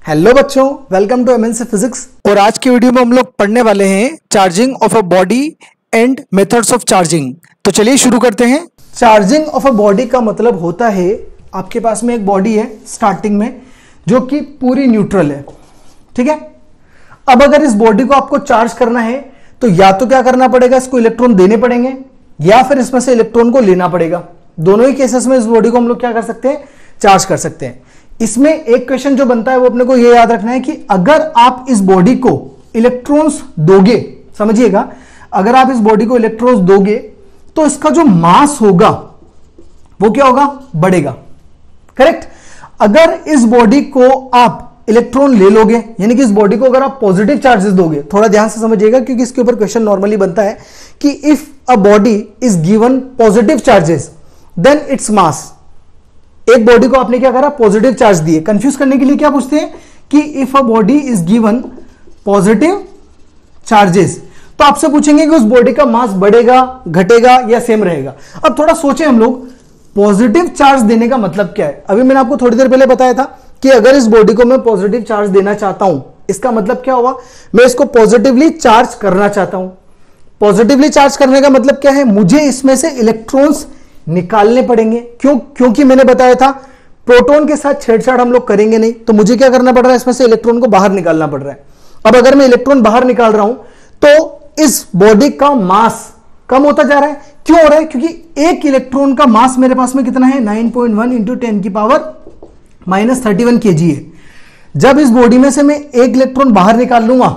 Hello बच्चों, welcome to MNC physics. और आज की वीडियो में हम लोग पढ़ने वाले हैं charging of a body and methods of charging. तो चलिए शुरू करते हैं। चार्जिंग ऑफ अ बॉडी का मतलब होता है आपके पास में एक बॉडी है स्टार्टिंग में जो कि पूरी न्यूट्रल है, ठीक है। अब अगर इस बॉडी को आपको चार्ज करना है तो या तो क्या करना पड़ेगा, इसको इलेक्ट्रॉन देने पड़ेंगे या फिर इसमें से इलेक्ट्रॉन को लेना पड़ेगा। दोनों ही केसेस में इस बॉडी को हम लोग क्या कर सकते हैं, चार्ज कर सकते हैं। इसमें एक क्वेश्चन जो बनता है वो अपने को ये याद रखना है कि अगर आप इस बॉडी को इलेक्ट्रॉन्स दोगे, समझिएगा, अगर आप इस बॉडी को इलेक्ट्रॉन्स दोगे तो इसका जो मास होगा वो क्या होगा, बढ़ेगा, करेक्ट। अगर इस बॉडी को आप इलेक्ट्रॉन ले लोगे, यानी कि इस बॉडी को अगर आप पॉजिटिव चार्जेस दोगे, थोड़ा ध्यान से समझिएगा क्योंकि इसके ऊपर क्वेश्चन नॉर्मली बनता है कि if a body is given positive charges then its mass. एक बॉडी को आपने क्या करा, पॉजिटिव चार्ज दिए। कंफ्यूज करने के लिए क्या पूछते हैं कि if a body is given positive charges, तो आपसे पूछेंगे कि उस बॉडी का मास बढ़ेगा, घटेगा या सेम रहेगा। अब थोड़ा सोचें हम लोग, पॉजिटिव चार्ज देने का मतलब क्या है। अभी मैंने आपको थोड़ी देर पहले बताया था कि अगर इस बॉडी को मैं पॉजिटिव चार्ज देना चाहता हूं, इसका मतलब क्या हुआ, मैं इसको पॉजिटिवली चार्ज करना चाहता हूं। पॉजिटिवली चार्ज करने का मतलब क्या है, मुझे इसमें से इलेक्ट्रॉन्स निकालने पड़ेंगे। क्योंकि मैंने बताया था प्रोटॉन के साथ छेड़छाड़ हम लोग करेंगे नहीं, तो मुझे क्या करना पड़ रहा है, इसमें से इलेक्ट्रॉन को बाहर निकालना पड़ रहा है। अब अगर मैं इलेक्ट्रॉन बाहर निकाल रहा हूं तो इस बॉडी का मास कम होता जा रहा है। क्यों हो रहा है, क्योंकि एक इलेक्ट्रॉन का मास मेरे पास में कितना है, 9.1 इंटू 10 की पावर -31 kg है। जब इस बॉडी में से मैं एक इलेक्ट्रॉन बाहर निकाल लूंगा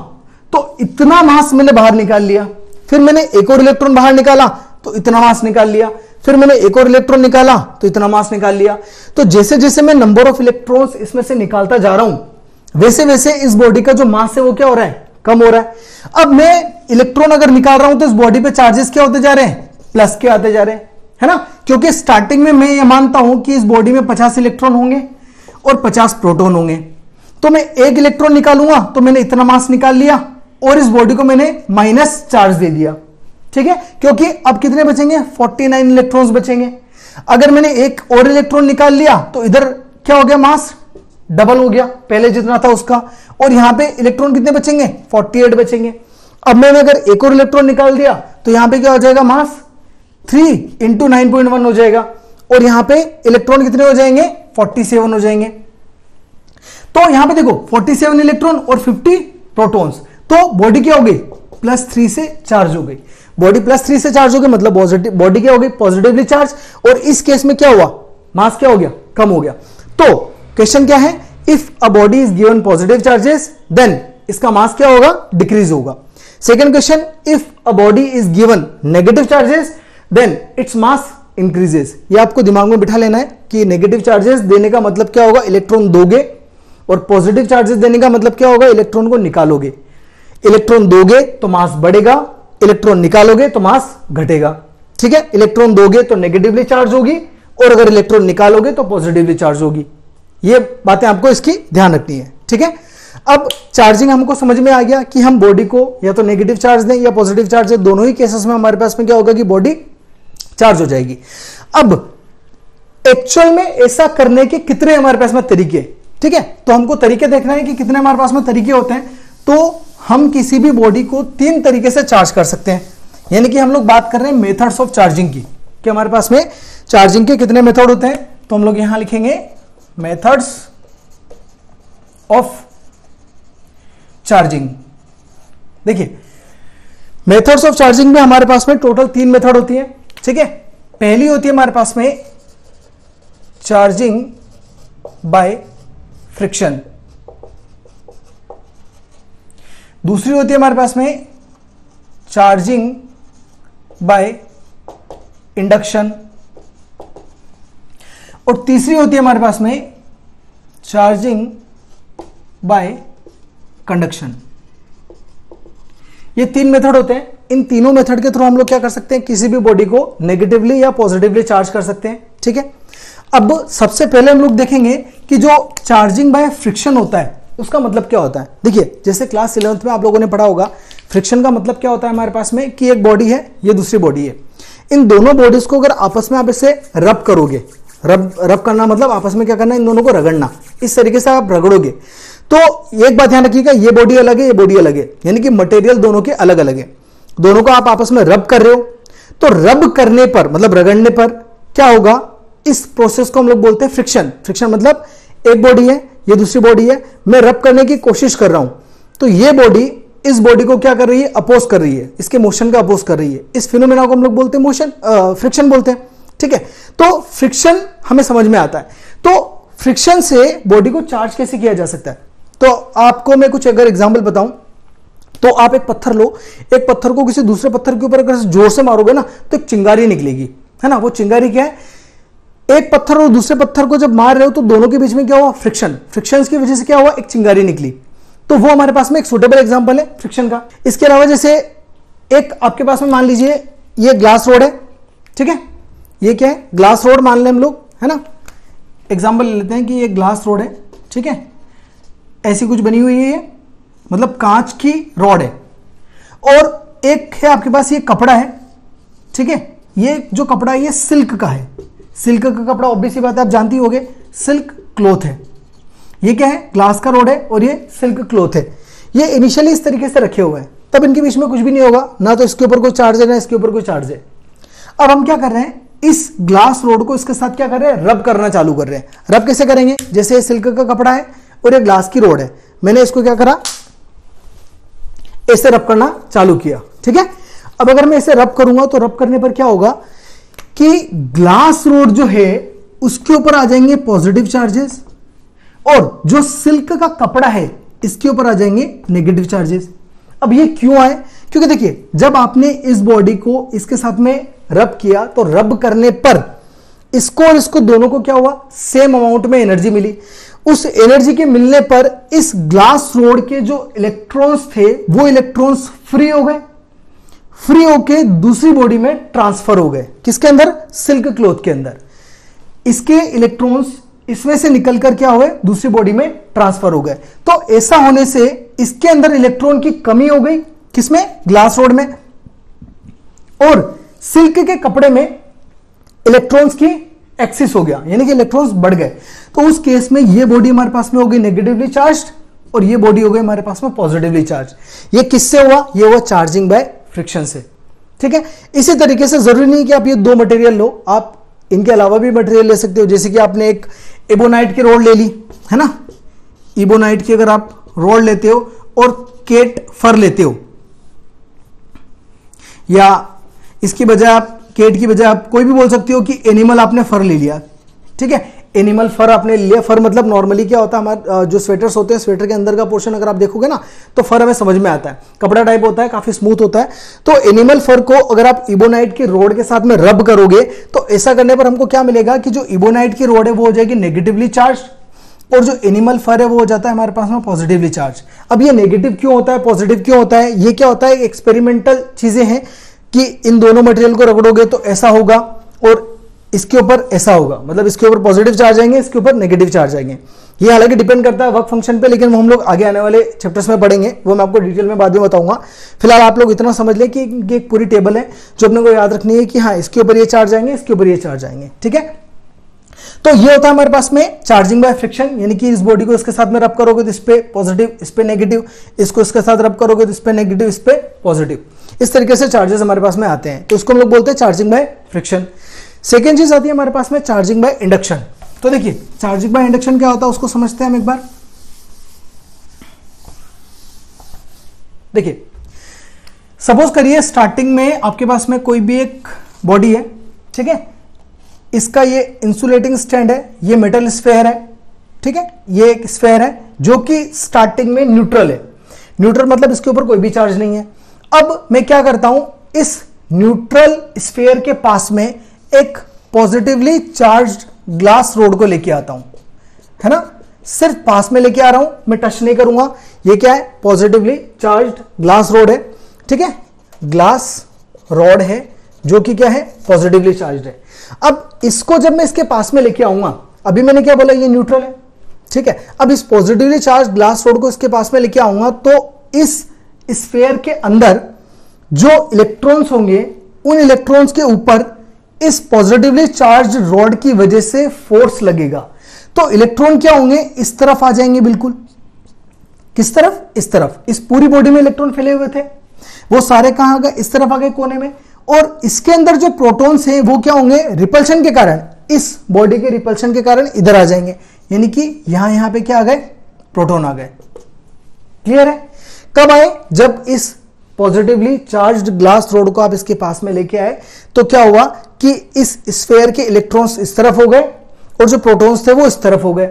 तो इतना मास मैंने बाहर निकाल लिया, फिर मैंने एक और इलेक्ट्रॉन बाहर निकाला तो इतना मास निकाल लिया, फिर मैंने एक और इलेक्ट्रॉन निकाला तो इतना मास निकाल लिया। तो जैसे जैसे मैं नंबर ऑफ इलेक्ट्रॉन्स इसमें से निकालता जा रहा हूं वैसे वैसे इस बॉडी का जो मास है वो क्या हो रहा है, कम हो रहा है। अब मैं इलेक्ट्रॉन अगर निकाल रहा हूं तो इस बॉडी पे चार्जेस क्या होते जा रहे हैं, प्लस के आते जा रहे हैं, है ना। क्योंकि स्टार्टिंग में मैं ये मानता हूं कि इस बॉडी में 50 इलेक्ट्रॉन होंगे और 50 प्रोटॉन होंगे, तो मैं एक इलेक्ट्रॉन निकालूंगा तो मैंने इतना मास निकाल लिया और इस बॉडी को मैंने माइनस चार्ज दे दिया, ठीक है। क्योंकि अब कितने बचेंगे, 49 इलेक्ट्रॉन्स बचेंगे। अगर मैंने एक और इलेक्ट्रॉन निकाल लिया तो इधर क्या हो गया, मास डबल हो गया पहले जितना था उसका, और यहां पे इलेक्ट्रॉन कितने बचेंगे, 48 बचेंगे। अब मैंने अगर एक और इलेक्ट्रॉन निकाल दिया तो यहां पे क्या हो जाएगा, मास 3 इंटू 9.1 हो जाएगा, और यहां पे इलेक्ट्रॉन कितने हो जाएंगे, 47 हो जाएंगे। तो यहां पे देखो 47 इलेक्ट्रॉन और 50 प्रोटॉन्स, तो बॉडी क्या हो गई, +3 से चार्ज हो गई। बॉडी +3 से चार्ज हो गई मतलब बॉडी क्या हो गई, पॉजिटिवली चार्ज, और इस केस में क्या हुआ, मास क्या हो गया, कम हो गया। तो क्वेश्चन क्या है, if a body is given positive charges then इसका मास क्या होगा, डिक्रीज होगा। Second question, if a body is given negative charges then its mass increases. ये आपको दिमाग में बिठा लेना है कि नेगेटिव चार्जेस देने का मतलब क्या होगा, इलेक्ट्रॉन दोगे, और पॉजिटिव चार्जेस देने का मतलब क्या होगा, इलेक्ट्रॉन को निकालोगे। इलेक्ट्रॉन दोगे तो मास बढ़ेगा, इलेक्ट्रॉन निकालोगे तो मास घटेगा, ठीक है। इलेक्ट्रॉन दोगे तो नेगेटिवली चार्ज होगी और अगर इलेक्ट्रॉन निकालोगे तो पॉजिटिवली चार्ज होगी। ये बातें आपको इसकी ध्यान रखनी है, ठीक है। अब चार्जिंग हमको समझ में आ गया कि हम बॉडी को या तो नेगेटिव चार्ज दें या पॉजिटिव चार्ज दें, दोनों ही केसेस में हमारे पास में क्या होगा कि बॉडी चार्ज हो जाएगी। अब एक्चुअल में ऐसा करने के कितने हमारे पास में तरीके, ठीक है। तो हमको तरीके देखना है कि कितने हमारे पास में तरीके होते हैं। तो हम किसी भी बॉडी को 3 तरीके से चार्ज कर सकते हैं, यानी कि हम लोग बात कर रहे हैं मेथड्स ऑफ चार्जिंग की, कि हमारे पास में चार्जिंग के कितने मेथड होते हैं। तो हम लोग यहां लिखेंगे मेथड्स ऑफ चार्जिंग। देखिए मेथड्स ऑफ चार्जिंग में हमारे पास में टोटल 3 मेथड होती है, ठीक है। पहली होती है हमारे पास में चार्जिंग बाय फ्रिक्शन, दूसरी होती है हमारे पास में चार्जिंग बाय इंडक्शन, और तीसरी होती है हमारे पास में चार्जिंग बाय कंडक्शन। ये 3 मेथड होते हैं। इन तीनों मेथड के थ्रू हम लोग क्या कर सकते हैं, किसी भी बॉडी को नेगेटिवली या पॉजिटिवली चार्ज कर सकते हैं, ठीक है। अब सबसे पहले हम लोग देखेंगे कि जो चार्जिंग बाय फ्रिक्शन होता है उसका मतलब क्या होता है। देखिए जैसे क्लास 11th में आप लोगों ने पढ़ा होगा, फ्रिक्शन का मतलब क्या होता है हमारे पास में कि एक बॉडी है, ये दूसरी बॉडी है, इन दोनों बॉडीज को अगर आपस में आप इसे रब करोगे, रब करना मतलब आपस में क्या करना, इन दोनों को रगड़ना, इस तरीके से आप रगड़ोगे तो एक बात ध्यान रखिएगा, ये बॉडी अलग है, ये बॉडी अलग है, यानी कि मटेरियल दोनों के अलग अलग है। दोनों को आप आपस में रब कर रहे हो, तो रब करने पर मतलब रगड़ने पर क्या होगा, इस प्रोसेस को हम लोग बोलते हैं फ्रिक्शन। फ्रिक्शन मतलब एक बॉडी है, ये दूसरी बॉडी है, मैं रब करने की कोशिश कर रहा हूं, तो ये बॉडी इस बॉडी को क्या कर रही है, अपोज कर रही है, इसके मोशन का अपोज कर रही है। इस फिनोमेना को हम लोग बोलते हैं मोशन, फ्रिक्शन बोलते हैं। ठीक है, तो फ्रिक्शन हमें समझ में आता है। तो फ्रिक्शन से बॉडी को चार्ज कैसे किया जा सकता है, तो आपको मैं कुछ अगर एग्जांपल बताऊं, तो आप एक पत्थर लो, एक पत्थर को किसी दूसरे पत्थर के ऊपर अगर जोर से मारोगे ना तो एक चिंगारी निकलेगी, है ना। वो चिंगारी क्या है, एक पत्थर और दूसरे पत्थर को जब मार रहे हो तो दोनों के बीच में क्या हुआ, फ्रिक्शन। फ्रिक्शन की वजह से क्या हुआ, एक चिंगारी निकली। तो वो हमारे पास में एक सुटेबल एग्जांपल है फ्रिक्शन का। इसके अलावा जैसे एक आपके पास में मान लीजिए ये ग्लास रोड है, ठीक है, ये क्या है, ग्लास रोड मान लें हम लोग, है ना। एग्जांपल ले लेते हैं कि ये ग्लास रोड है, ठीक है, ऐसी कुछ बनी हुई है ये, मतलब कांच की रॉड है। और एक है आपके पास ये कपड़ा है, ठीक है, ये जो कपड़ा है ये सिल्क का है। सिल्क का कपड़ा ऑब्वियस सी बात है, आप जानती होगे, सिल्क क्लॉथ है। ये क्या है, ग्लास का रोड है और ये सिल्क क्लॉथ है। ये इनिशियली इस तरीके से रखे हुए हैं, तब इनके बीच में कुछ भी नहीं होगा, ना तो इसके ऊपर कोई चार्ज है ना इसके ऊपर कोई चार्ज है। अब हम क्या कर रहे हैं, इस ग्लास रोड को इसके साथ क्या कर रहे हैं, रब करना चालू कर रहे हैं। रब कैसे करेंगे, जैसे ये सिल्क का कपड़ा है और ये ग्लास की रोड है, मैंने इसको क्या करा, ऐसे रब करना चालू किया, ठीक है। अब अगर मैं इसे रब करूंगा तो रब करने पर क्या होगा कि ग्लास रोड जो है उसके ऊपर आ जाएंगे पॉजिटिव चार्जेस, और जो सिल्क का कपड़ा है इसके ऊपर आ जाएंगे नेगेटिव चार्जेस। अब ये क्यों आए, क्योंकि देखिए जब आपने इस बॉडी को इसके साथ में रब किया तो रब करने पर इसको और इसको दोनों को क्या हुआ, सेम अमाउंट में एनर्जी मिली। उस एनर्जी के मिलने पर इस ग्लास रोड के जो इलेक्ट्रॉन्स थे वो इलेक्ट्रॉन्स फ्री हो गए, फ्री होके दूसरी बॉडी में ट्रांसफर हो गए, किसके अंदर, सिल्क क्लॉथ के अंदर। इसके इलेक्ट्रॉन्स इसमें से निकलकर क्या हुए, दूसरी बॉडी में ट्रांसफर हो गए। तो ऐसा होने से इसके अंदर इलेक्ट्रॉन की कमी हो गई, किसमें, ग्लास रोड में, और सिल्क के कपड़े में इलेक्ट्रॉन्स की एक्सिस हो गया, यानी कि इलेक्ट्रॉन्स बढ़ गए। तो उस केस में ये बॉडी हमारे पास में हो गई नेगेटिवली चार्ज और ये बॉडी हो गई हमारे पास में पॉजिटिवली चार्ज। ये किससे हुआ, ये हुआ चार्जिंग बाय फ्रिक्शन से, ठीक है। इसी तरीके से जरूरी नहीं कि आप ये दो मटेरियल लो, आप इनके अलावा भी मटेरियल ले सकते हो। जैसे कि आपने एक एबोनाइट की रोड ले ली, है ना, इबोनाइट की अगर आप रोड लेते हो और केट फर लेते हो, या इसकी बजाय आप केट की बजाय आप कोई भी बोल सकते हो कि एनिमल आपने फर ले लिया, ठीक है, एनिमल फर आपने लिया। फर मतलब नॉर्मली क्या होता है, हमारे जो स्वेटर्स होते हैं, स्वेटर के अंदर का पोर्शन अगर आप देखोगे ना तो फर हमें समझ में आता है, कपड़ा टाइप होता है, काफी स्मूथ होता है। तो एनिमल फर को अगर आप इबोनाइट की रोड के साथ में रब करोगे तो ऐसा करने पर हमको क्या मिलेगा कि जो इबोनाइट की रोड है वो हो जाएगी नेगेटिवली चार्ज, और जो एनिमल फर है वो हो जाता है हमारे पास में पॉजिटिवली चार्ज। अब ये नेगेटिव क्यों होता है, पॉजिटिव क्यों होता है, ये क्या होता है, एक्सपेरिमेंटल चीजें हैं कि इन दोनों मटेरियल को रगड़ोगे तो ऐसा होगा और इसके ऊपर ऐसा होगा, मतलब इसके ऊपर पॉजिटिव चार्ज आएंगे, इसके ऊपर नेगेटिव चार्ज आएंगे। ये हालांकि डिपेंड करता है वर्क फंक्शन पे, लेकिन वो हम लोग आगे आने वाले चैप्टर्स में पढ़ेंगे, वो मैं आपको डिटेल में बाद में बताऊंगा। फिलहाल आप लोग इतना समझ लें कि एक पूरी टेबल है जो अपने को याद रखनी है कि हाँ इसके ऊपर ये चार्ज आएंगे, इसके ऊपर ये चार्ज आएंगे, ठीक है। तो ये होता है हमारे पास में चार्जिंग बाय फ्रिक्शन, यानी कि इस बॉडी को इसके साथ में रब करोगे तो इस पे पॉजिटिव, इस पे नेगेटिव, इसको इसके साथ रब करोगे तो इस पे नेगेटिव, इस पे पॉजिटिव। इस तरीके से चार्जेस हमारे पास में आते हैं, तो इसको हम लोग बोलते हैं चार्जिंग बाय फ्रिक्शन। सेकेंड चीज आती है हमारे पास में चार्जिंग बाय इंडक्शन। तो देखिए चार्जिंग बाय इंडक्शन क्या होता है उसको समझते हैं हम एक बार। देखिए सपोज करिए स्टार्टिंग में आपके पास में कोई भी एक बॉडी है, ठीक है, इसका ये इंसुलेटिंग स्टैंड है, ये मेटल स्फेयर है, ठीक है, ये एक स्फेयर है जो कि स्टार्टिंग में न्यूट्रल है। न्यूट्रल मतलब इसके ऊपर कोई भी चार्ज नहीं है। अब मैं क्या करता हूं, इस न्यूट्रल स्फेयर के पास में एक पॉजिटिवली चार्ज्ड ग्लास रोड को लेके आता हूं, है ना, सिर्फ पास में लेके आ रहा हूं, मैं टच नहीं करूंगा। ये क्या है, पॉजिटिवली चार्ज्ड ग्लास रोड है, ठीक है, ग्लास रॉड है जो कि क्या है, पॉजिटिवली चार्ज्ड है। अब इसको जब मैं इसके पास में लेके आऊंगा, अभी मैंने क्या बोला, ये न्यूट्रल है, ठीक है। अब इस पॉजिटिवली चार्ज्ड ग्लास रोड को इसके पास में लेके आऊंगा तो इस स्फेयर के अंदर जो इलेक्ट्रॉन्स होंगे उन इलेक्ट्रॉन्स के ऊपर इस पॉजिटिवली चार्ज्ड रॉड की वजह से फोर्स लगेगा। तो इलेक्ट्रॉन क्या होंगे, इस तरफ आ जाएंगे बिल्कुल, किस तरफ? इस तरफ। इस पूरी बॉडी में इलेक्ट्रॉन फैले हुए थे, वो सारे कहां आ गए? इस तरफ आ गए कोने में। और इसके अंदर जो प्रोटॉन्स हैं वो क्या होंगे? रिपल्शन के कारण, इस बॉडी के रिपल्शन के कारण इधर आ जाएंगे, यानी कि यहां पे क्या आ गए? प्रोटॉन आ गए। क्लियर है? कब आए? जब इस पॉजिटिवली चार्ज्ड ग्लास रोड को आप इसके पास में लेके आए तो क्या हुआ कि इस स्फीयर के इलेक्ट्रॉन्स इस तरफ हो गए और जो प्रोटॉन्स थे वो इस तरफ हो गए।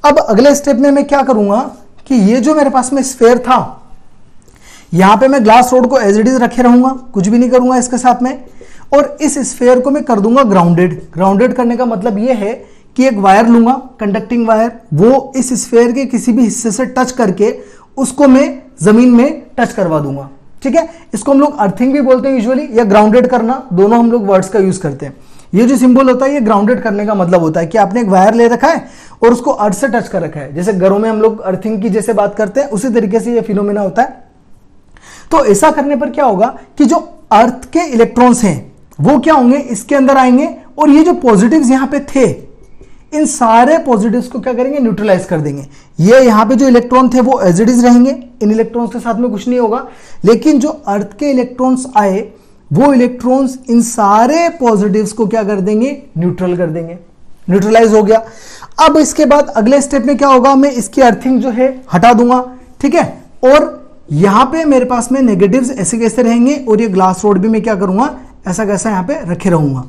अब अगले स्टेप में मैं क्या करूंगा कि ये जो मेरे पास में स्फीयर था, यहां पे मैं ग्लास रोड को एज इट इज रखे रहूंगा, कुछ भी नहीं करूंगा इसके साथ में, और इस स्फीयर को मैं कर दूंगा ग्राउंडेड। ग्राउंडेड करने का मतलब ये है कि एक वायर लूंगा, कंडक्टिंग वायर, वो इस स्फीयर के किसी भी हिस्से से टच करके उसको मैं जमीन में टच करवा दूंगा। ठीक है, इसको हम लोग अर्थिंग भी बोलते हैं यूजुअली, या ग्राउंडेड करना, दोनों हम लोग वर्ड्स का यूज करते हैं। ये जो सिंबल होता है ये ग्राउंडेड करने का मतलब होता है कि आपने एक वायर ले रखा है और उसको अर्थ से टच कर रखा है। जैसे घरों में हम लोग अर्थिंग की जैसे बात करते हैं, उसी तरीके से ये फिनोमेना होता है। तो ऐसा करने पर क्या होगा कि जो अर्थ के इलेक्ट्रॉन्स हैं वो क्या होंगे? इसके अंदर आएंगे, और ये जो पॉजिटिव्स यहां पे थे, इन सारे पॉजिटिव्स को क्या करेंगे? न्यूट्रलाइज कर देंगे। ये यहां पे जो इलेक्ट्रॉन थे वो एज इट इज रहेंगे, इन इलेक्ट्रॉन्स के साथ में कुछ नहीं होगा। लेकिन जो अर्थ के इलेक्ट्रॉन्स आए, वो इलेक्ट्रॉन्स इन सारे पॉजिटिव्स को क्या कर देंगे? न्यूट्रल कर देंगे। न्यूट्रलाइज हो गया। अब इसके बाद अगले स्टेप में क्या होगा? मैं इसकी अर्थिंग जो है हटा दूंगा। ठीक है, और यहां पे मेरे पास में नेगेटिव्स ऐसे कैसे रहेंगे, और ये ग्लास रोड भी मैं क्या करूंगा? ऐसा कैसा यहां पे रखे रहूंगा।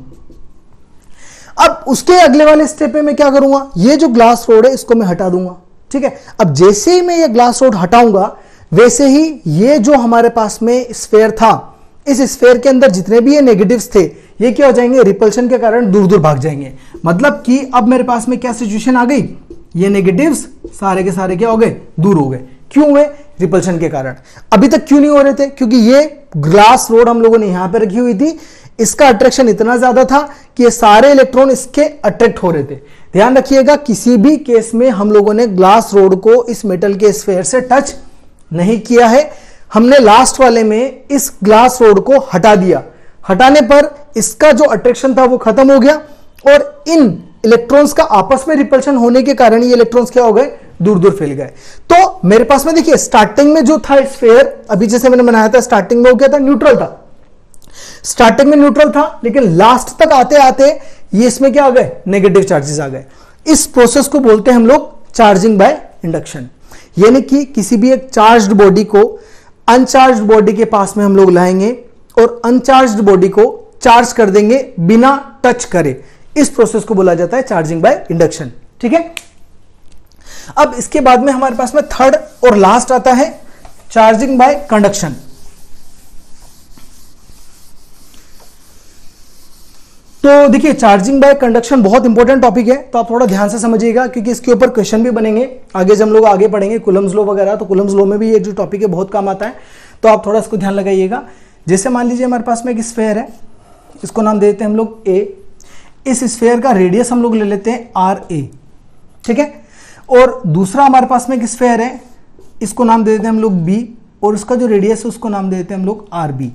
अब उसके अगले वाले स्टेप में मैं क्या करूंगा? ये जो ग्लास रोड है इसको मैं हटा दूंगा। ठीक है, अब जैसे ही मैं ये ग्लास रोड हटाऊंगा, वैसे ही ये जो हमारे पास में स्फीयर था, इस स्फीयर के अंदर जितने भी ये नेगेटिव्स थे, ये क्या हो जाएंगे? रिपल्शन के कारण दूर दूर भाग जाएंगे। मतलब कि अब मेरे पास में क्या सिचुएशन आ गई? ये नेगेटिव्स सारे के सारे क्या हो गए? दूर हो गए। क्यों हुए? रिपल्शन के कारण। अभी तक क्यों नहीं हो रहे थे? क्योंकि ये ग्लास रोड हम लोगों ने यहां पे रखी हुई थी, इसका अट्रैक्शन इतना ज्यादा था कि ये सारे इलेक्ट्रॉन इसके अट्रैक्ट हो रहे थे। ध्यान रखिएगा, किसी भी केस में हम लोगों ने ग्लास रोड को इस मेटल के स्फीयर से टच नहीं किया है। हमने लास्ट वाले में इस ग्लास रोड को हटा दिया। हटाने पर इसका जो अट्रैक्शन था वो खत्म हो गया, और इन इलेक्ट्रॉन्स का आपस में रिपल्शन होने के कारण ये इलेक्ट्रॉन्स क्या हो गए? दूर दूर फैल गए। तो मेरे पास में देखिए, स्टार्टिंग में जो था स्फीयर, अभी जैसे मैंने बनाया था, स्टार्टिंग में वो क्या था? न्यूट्रल था। स्टार्टिंग में न्यूट्रल था, लेकिन लास्ट तक आते आते ये इसमें क्या आ गए? नेगेटिव चार्जेस आ गए। इस प्रोसेस को बोलते हैं हम लोग चार्जिंग बाय इंडक्शन। यानी कि किसी भी एक चार्ज्ड बॉडी को अनचार्ज्ड बॉडी के पास में हम लोग लाएंगे और अनचार्ज्ड बॉडी को चार्ज कर देंगे बिना टच करे। इस प्रोसेस को बोला जाता है चार्जिंग बाय इंडक्शन। ठीक है, अब इसके बाद में हमारे पास में थर्ड और लास्ट आता है चार्जिंग बाय कंडक्शन। तो देखिए, चार्जिंग बाय कंडक्शन बहुत इंपॉर्टेंट टॉपिक है, तो आप थोड़ा ध्यान से समझिएगा, क्योंकि इसके ऊपर क्वेश्चन भी बनेंगे आगे जब हम लोग आगे पढ़ेंगे कुलम्स लॉ वगैरह। तो कुलम्स लॉ में भी ये जो टॉपिक है बहुत काम आता है, तो आप थोड़ा इसको ध्यान लगाइएगा। जैसे मान लीजिए हमारे पास में एक स्फीयर है, इसको नाम दे देते हैं हम लोग ए। इस स्फीयर का रेडियस हम लोग ले लेते हैं आर ए। ठीक है, और दूसरा हमारे पास में एक स्फीयर है, इसको नाम दे देते हैं हम लोग बी, और इसका जो रेडियस है उसको नाम दे देते हैं हम लोग आर बी।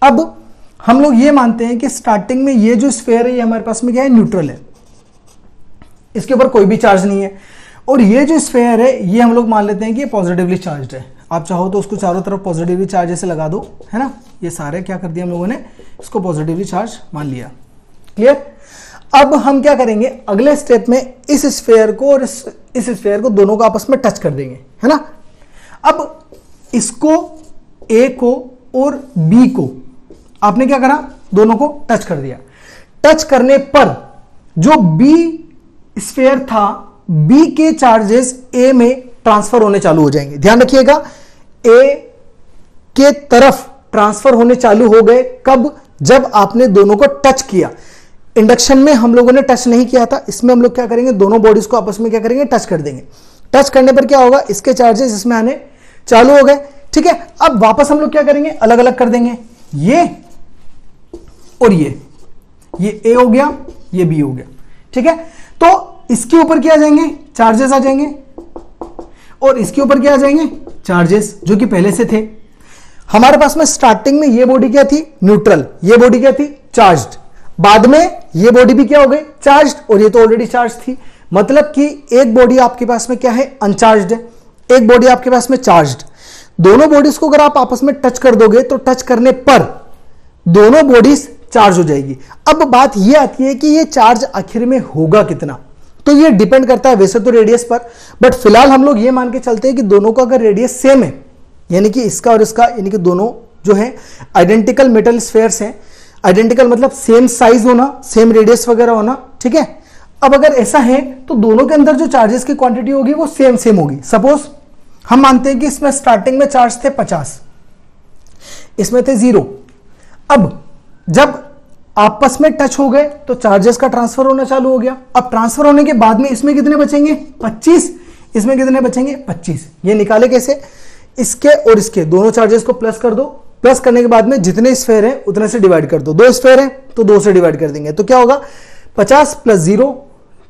अब हम लोग ये मानते हैं कि स्टार्टिंग में ये जो स्फीयर है ये हमारे पास में क्या है? न्यूट्रल है, इसके ऊपर कोई भी चार्ज नहीं है। और ये जो स्फीयर है ये हम लोग मान लेते हैं कि ये पॉजिटिवली चार्ज्ड है। आप चाहो तो उसको चारों तरफ पॉजिटिवली चार्ज ऐसे लगा दो, है ना। ये सारे क्या कर दिया हम लोगों ने? इसको पॉजिटिवली चार्ज मान लिया। क्लियर? अब हम क्या करेंगे? अगले स्टेप में इस स्फीयर को और इस स्फीयर को दोनों को आपस में टच कर देंगे, है ना। अब इसको, ए को और बी को आपने क्या करा? दोनों को टच कर दिया। टच करने पर जो बी स्फीयर था, बी के चार्जेस ए में ट्रांसफर होने चालू हो जाएंगे। ध्यान रखिएगा, ए के तरफ ट्रांसफर होने चालू हो गए। कब? जब आपने दोनों को टच किया। इंडक्शन में हम लोगों ने टच नहीं किया था, इसमें हम लोग क्या करेंगे? दोनों बॉडीज को आपस में क्या करेंगे? टच कर देंगे। टच करने पर क्या होगा? इसके चार्जेस इसमें आने चालू हो गए। ठीक है, अब वापस हम लोग क्या करेंगे? अलग अलग कर देंगे, ये और ये ए हो गया, ये बी हो गया। ठीक है, तो इसके ऊपर क्या आ जाएंगे? चार्जेस आ जाएंगे, और इसके ऊपर क्या आ जाएंगे? चार्जेस, जो कि पहले से थे। हमारे पास में स्टार्टिंग में ये बॉडी क्या थी? न्यूट्रल। ये बॉडी क्या थी? चार्ज्ड। बाद में ये बॉडी भी क्या हो गई? चार्ज्ड, और ये तो ऑलरेडी चार्ज थी। मतलब कि एक बॉडी आपके पास में क्या है? अनचार्ज्ड है, एक बॉडी आपके पास में चार्ज्ड, दोनों बॉडीज को अगर आप आपस में टच कर दोगे तो टच करने पर दोनों बॉडीज चार्ज हो जाएगी। अब बात यह आती है कि ये चार्ज आखिर में होगा कितना, तो ये डिपेंड करता है वैसे तो रेडियस पर, बट फिलहाल हम लोग ये मान के चलते हैं कि दोनों का अगर रेडियस सेम है, यानी कि इसका और इसका, यानी कि दोनों जो है आइडेंटिकल मेटल स्फेयर्स हैं, आइडेंटिकल मतलब सेम साइज होना, सेम रेडियस वगैरह होना, ठीक है। अब अगर ऐसा है तो दोनों के अंदर जो चार्जेस की क्वांटिटी होगी वो सेम सेम होगी। सपोज हम मानते हैं कि इसमें स्टार्टिंग में चार्ज थे 50, इसमें थे 0। अब जब आपस में टच हो गए तो चार्जेस का ट्रांसफर होना चालू हो गया। अब ट्रांसफर होने के बाद में इसमें कितने बचेंगे 25, इसमें कितने बचेंगे 25। ये निकाले कैसे, इसके और इसके दोनों चार्जेस को प्लस कर दो, प्लस करने के बाद में जितने स्फेयर हैं उतने से डिवाइड कर दो। 2 स्फेयर हैं तो 2 से डिवाइड कर देंगे, तो क्या होगा 50 प्लस 0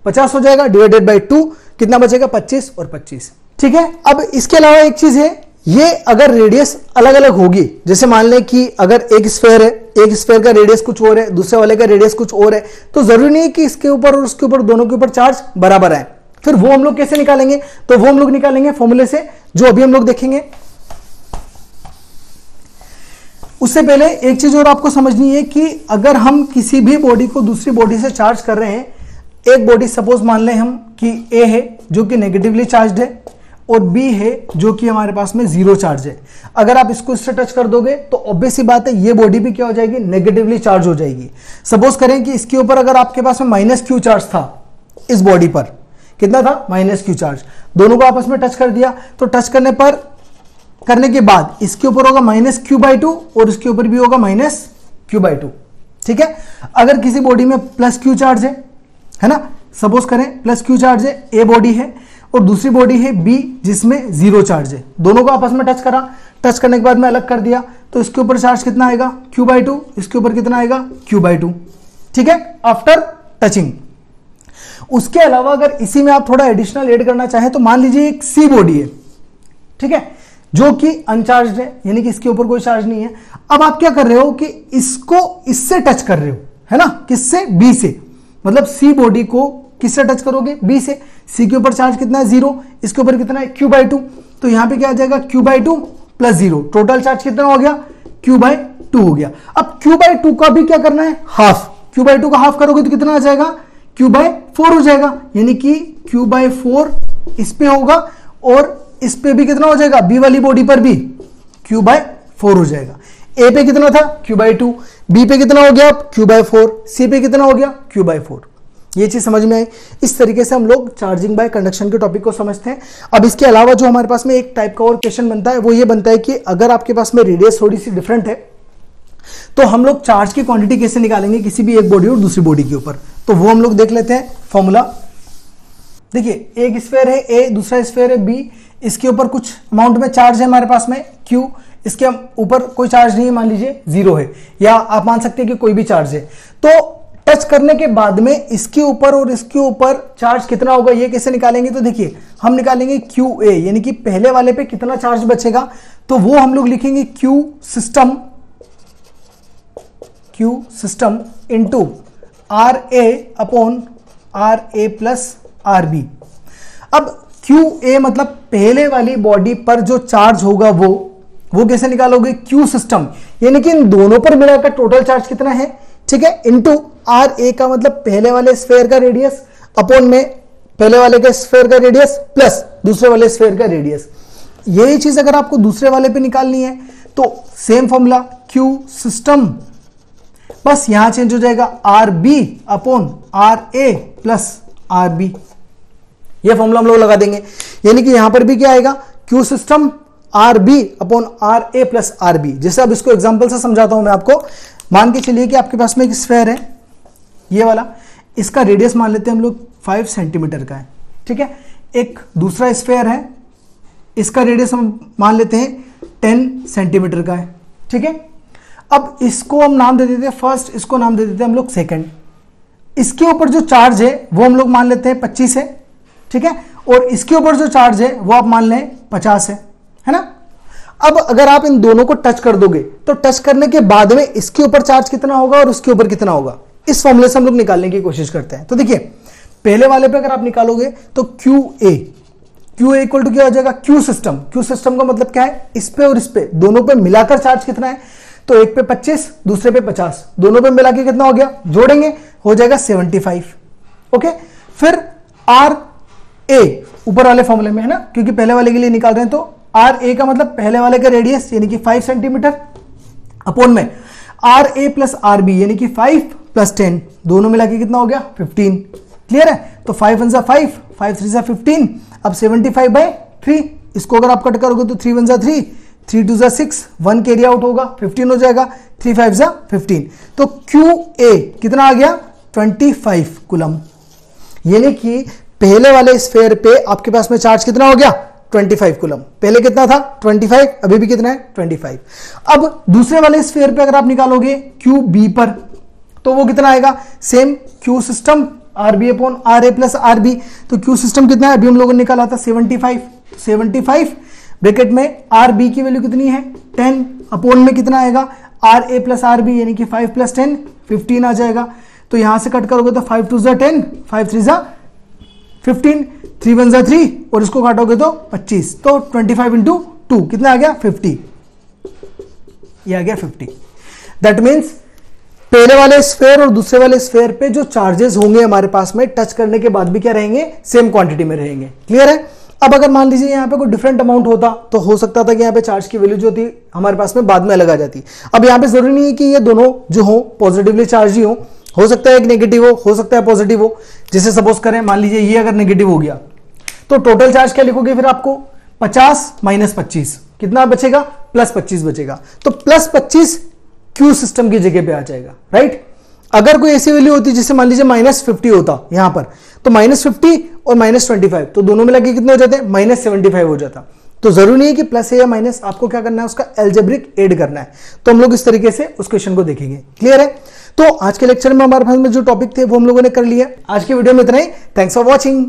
50 हो जाएगा, डिवाइडेड बाई 2 कितना बचेगा 25 और 25, ठीक है। अब इसके अलावा एक चीज है, ये अगर रेडियस अलग अलग होगी, जैसे मान लें कि अगर एक स्फेयर है, एक स्फेयर का रेडियस कुछ और है, दूसरे वाले का रेडियस कुछ और है, तो जरूरी नहीं है कि इसके ऊपर और उसके ऊपर दोनों के ऊपर चार्ज बराबर आए। फिर वो हम लोग कैसे निकालेंगे, तो वो हम लोग निकालेंगे फॉर्मूले से, जो अभी हम लोग देखेंगे। उससे पहले एक चीज और आपको समझनी है कि अगर हम किसी भी बॉडी को दूसरी बॉडी से चार्ज कर रहे हैं, एक बॉडी सपोज मान लें हम कि ए है जो कि नेगेटिवली चार्ज है और बी है जो कि हमारे पास में 0 चार्ज है। अगर आप इसको इससे टच कर दोगे तो ऑब्वियस सी बात है ये बॉडी भी क्या हो जाएगी, नेगेटिवली चार्ज हो जाएगी। सपोज करें कि इसके ऊपर अगर आपके पास में -q चार्ज था, इस बॉडी पर कितना था -q चार्ज, दोनों को आपस में टच कर दिया, तो टच करने के बाद इसके ऊपर होगा -q/2 और इसके ऊपर भी होगा -q/2, ठीक है। अगर किसी बॉडी में +q चार्ज है ना, सपोज करें +q चार्ज है, ए बॉडी है और दूसरी बॉडी है बी जिसमें 0 चार्ज है, दोनों को आपस में टच करा, टच करने के बाद में अलग कर दिया, तो इसके ऊपर चार्ज कितना आएगा q/2, इसके ऊपर कितना आएगा q/2, ठीक है, आफ्टर टचिंग। उसके अलावा अगर इसी में आप थोड़ा एडिशनल ऐड करना चाहें तो मान लीजिए एक सी बॉडी है, ठीक है, जो कि अनचार्ज है, यानी कि इसके ऊपर कोई चार्ज नहीं है। अब आप क्या कर रहे हो कि इसको इससे टच कर रहे हो, है ना, किससे, बी से, मतलब सी बॉडी को किससे टच करोगे, बी से। सी के ऊपर चार्ज कितना है 0, इसके ऊपर कितना है q/2, तो यहां पे क्या आ जाएगा q/2 प्लस 0, टोटल चार्ज कितना हो गया q/2 हो गया। अब q/2 का भी क्या करना है, हाफ, q/2 का हाफ करोगे तो कितना आ जाएगा q/4 हो जाएगा, यानी कि q/4 इस पे होगा और इस पे भी कितना हो जाएगा, बी वाली बॉडी पर भी q/4 हो जाएगा। ए पे कितना था q/2, बी पे कितना हो गया q/4, सी पे कितना हो गया q/4। ये चीज समझ में आई। इस तरीके से हम लोग चार्जिंग बाय कंडक्शन के टॉपिक को समझते हैं। अब इसके अलावा जो हमारे पास में एक टाइप का और क्वेश्चन बनता है वो ये बनता है कि अगर आपके पास में रेडियस थोड़ी सी डिफरेंट है तो हम लोग चार्ज की क्वांटिटी कैसे निकालेंगे किसी भी एक बॉडी और दूसरी बॉडी के ऊपर, तो वो हम लोग देख लेते हैं फॉर्मूला। देखिए एक स्फेयर है ए, दूसरा स्फेयर है बी, इसके ऊपर कुछ अमाउंट में चार्ज है हमारे पास में Q, इसके ऊपर कोई चार्ज नहीं है, मान लीजिए 0 है, या आप मान सकते हैं कि कोई भी चार्ज है। तो टच करने के बाद में इसके ऊपर और इसके ऊपर चार्ज कितना होगा ये कैसे निकालेंगे, तो देखिए हम निकालेंगे QA, यानी कि पहले वाले पे कितना चार्ज बचेगा, तो वो हम लोग लिखेंगे Q system into RA upon RA plus RB। अब QA मतलब पहले वाली बॉडी पर जो चार्ज होगा वो कैसे निकालोगे, Q सिस्टम, यानी कि इन दोनों पर मिलाकर टोटल चार्ज कितना है, ठीक है, इंटू RA का मतलब पहले वाले स्फेयर का रेडियस अपॉन में पहले वाले के स्फेयर का रेडियस प्लस दूसरे वाले स्फेयर का रेडियस। यही चीज अगर आपको दूसरे वाले पे निकालनी है तो सेम फॉर्मूला Q सिस्टम, बस यहां चेंज हो जाएगा RB upon RA plus RB। ये फॉर्मूला हम लोग लगा देंगे, यानी कि यहां पर भी क्या आएगा Q system RB upon RA plus RB। जैसे अब इसको एग्जांपल से समझाता हूं मैं आपको। मान के चलिए कि आपके पास में एक स्फेयर है, ये वाला, इसका रेडियस मान लेते हैं हम लोग 5 सेंटीमीटर का है, ठीक है। एक दूसरा स्फेयर है, इसका रेडियस हम मान लेते हैं 10 सेंटीमीटर का है, ठीक है। अब इसको हम नाम दे देते हैं फर्स्ट, इसको नाम दे देते हैं हम लोग सेकंड। इसके ऊपर जो चार्ज है वो हम लोग मान लेते हैं 25 है, ठीक है, और इसके ऊपर जो चार्ज है वो आप मान लें 50 है ना। अब अगर आप इन दोनों को टच कर दोगे तो टच करने के बाद में इसके ऊपर चार्ज कितना होगा और उसके ऊपर कितना होगा, इस फॉर्मूले से हम लोग निकालने की कोशिश करते हैं। तो देखिए पहले वाले पे अगर आप निकालोगे तो QA क्यू इक्वल टू क्या हो जाएगा, क्यू सिस्टम। क्यू सिस्टम का मतलब क्या है, इस पे और इस पे दोनों पे मिलाकर चार्ज कितना है, तो एक पे 25 दूसरे पे 50, दोनों पे मिला के कितना हो गया, जोड़ेंगे हो जाएगा 75। ओके, फिर आर ए ऊपर वाले फॉर्मूले में है ना, क्योंकि पहले वाले के लिए निकाल रहे हैं, तो आर ए का मतलब पहले वाले का रेडियस यानी कि 5 सेंटीमीटर अपॉन में R A plus R B यानी कि 5 प्लस 10 दोनों मिला के कितना हो गया 15। क्लियर है, तो 5 1 5, 5 3 15, अब 75/3 इसको अगर आप कट करोगे तो 3 1 3, 3 2 6, 1 कैरी आउट होगा 15 हो जाएगा, 3 5 15, तो क्यू ए कितना आ गया 25 कूलम। यानी कि पहले वाले स्फीयर पे आपके पास में चार्ज कितना हो गया 25 कूलम। पहले कितना था 25, अभी भी कितना है 25। अब दूसरे वाले स्फीयर पे अगर आप निकालोगे क्यू बी पर तो वो कितना आएगा, same Q system R B upon R A plus R B, तो क्यू सिस्टम कितना है, अभी हम लोगों ने निकाला था 75 ब्रैकेट में आर बी की वैल्यू कितनी है 10 अपॉन में कितना आएगा R A plus R B यानी कि 5 प्लस 10 15 आ जाएगा। तो यहां से कट करोगे तो 5 2 10, 5 3 15, 3 1 3 और इसको काटोगे तो 25, तो 25 इंटू 2 कितना आ गया 50, ये आ गया 50। दैट मीन्स पहले वाले स्फीयर और दूसरे वाले स्फीयर पे जो चार्जेस होंगे हमारे पास में टच करने के बाद भी क्या रहेंगे, सेम क्वांटिटी में रहेंगे। क्लियर है। अब अगर मान लीजिए यहाँ पे कोई डिफरेंट अमाउंट होता तो हो सकता था कि यहाँ पे चार्ज की वैल्यू जो थी हमारे पास में बाद में अलग आ जाती। अब यहाँ पे जरूरी नहीं है कि ये दोनों जो हो पॉजिटिवली चार्ज ही हो सकता है एक नेगेटिव हो सकता है पॉजिटिव हो। जैसे सपोज करें मान लीजिए ये अगर नेगेटिव हो गया तो टोटल चार्ज क्या लिखोगे फिर आपको 50 माइनस 25 कितना बचेगा, प्लस 25 बचेगा, तो प्लस 25 क्यू सिस्टम की जगह पे आ जाएगा। राइट। अगर कोई ऐसी वैल्यू होती जैसे मान लीजिए -50 होता यहां पर, तो -50 और -25 तो दोनों मिला के कितने हो जाते हैं, -75 हो जाता। तो जरूरी नहीं है कि प्लस है या माइनस, आपको क्या करना है उसका एल्जेब्रिक ऐड करना है। तो हम लोग इस तरीके से उस क्वेश्चन को देखेंगे। क्लियर है। तो आज के लेक्चर में हमारे पास में जो टॉपिक थे वो हम लोगों ने कर लिया। आज की वीडियो में इतना ही। Thanks for watching.